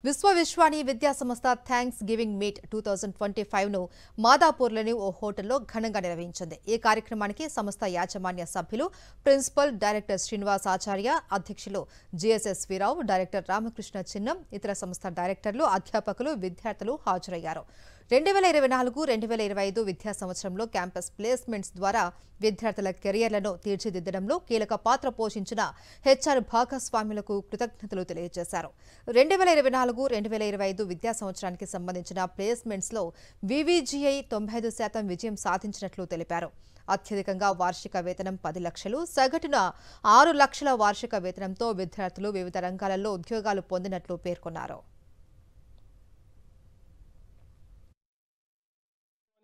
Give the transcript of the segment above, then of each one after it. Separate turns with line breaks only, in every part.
విశ్వవిశ్వాని విద్యా సంస్థ thanks giving meet 2025ను మాదాపూర్లోని ఓ హోటల్లో ఘనంగా నిర్వహించింది. ఈ కార్యక్రమానికి సంస్థ యాజమాన్య సభ్యులు, ప్రిన్సిపల్ డైరెక్టర్ శ్రీనివాస్ ఆచార్య, అధ్యక్షులు జిఎస్ఎస్ వీరావు, డైరెక్టర్ రామకృష్ణ చిన్నం, ఇతర సంస్థ డైరెక్టర్లు, అధ్యాపకులు, విద్యార్థులు హాజరయ్యారు. 2024-2025 విద్యా సంవత్సరంలో క్యాంపస్ ప్లేస్మెంట్స్ ద్వారా విద్యార్థుల కెరియర్లను తీర్చిదిద్దడంలో కీలక పాత్ర పోషించిన హెచ్ఆర్ భాగస్వాములకు కృతజ్ఞతలు తెలియజేశారు. 2024-2025 విద్యా సంవత్సరానికి సంబంధించిన ప్లేస్మెంట్స్లో వివిజిఐ 95% విజయం సాధించినట్లు తెలిపారు. అత్యధికంగా వార్షిక వేతనం 10 లక్షలు, సగటున 6 లక్షల వార్షిక వేతనంతో విద్యార్థులు వివిధ రంగాలలో ఉద్యోగాలు పొందినట్లు పేర్కొన్నారు.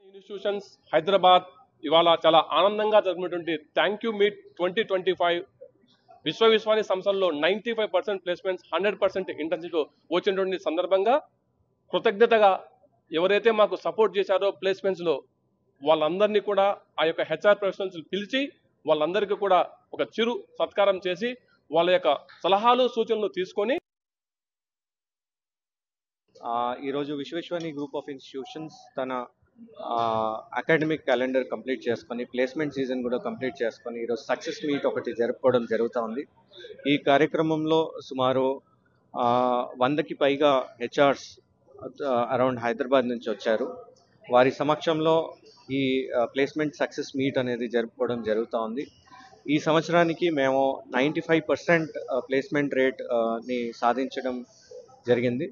ఇన్స్టిట్యూషన్స్ హైదరాబాద్ ఇవాళ చాలా ఆనందంగా జరుగుతున్నటువంటి థ్యాంక్ యూ మీట్ 2025 విశ్వవిశ్వాని సంస్థల్లో 95% ప్లేస్మెంట్స్, 100% ఇంటర్న్షిప్ వచ్చినటువంటి సందర్భంగా కృతజ్ఞతగా ఎవరైతే మాకు సపోర్ట్ చేశారో ప్లేస్మెంట్స్లో వాళ్ళందరినీ కూడా ఆ యొక్క హెచ్ఆర్ ప్రొఫెషనల్స్ పిలిచి వాళ్ళందరికీ కూడా ఒక చిరు సత్కారం చేసి వాళ్ళ యొక్క సలహాలు సూచనలు తీసుకొని
ఈరోజు విశ్వవిశ్వాని గ్రూప్ ఆఫ్ ఇన్స్టిట్యూషన్స్ తన అకాడమిక్ క్యాలెండర్ కంప్లీట్ చేసుకొని ప్లేస్మెంట్ సీజన్ కూడా కంప్లీట్ చేసుకొని ఈరోజు సక్సెస్ మీట్ ఒకటి జరుపుకోవడం జరుగుతూ ఉంది. ఈ కార్యక్రమంలో సుమారు 100కి పైగా హెచ్ఆర్స్ అరౌండ్ హైదరాబాద్ నుంచి వచ్చారు. వారి సమక్షంలో ఈ ప్లేస్మెంట్ సక్సెస్ మీట్ అనేది జరుపుకోవడం జరుగుతూ ఉంది. ఈ సంవత్సరానికి మేము 95% ప్లేస్మెంట్ రేట్ని సాధించడం జరిగింది.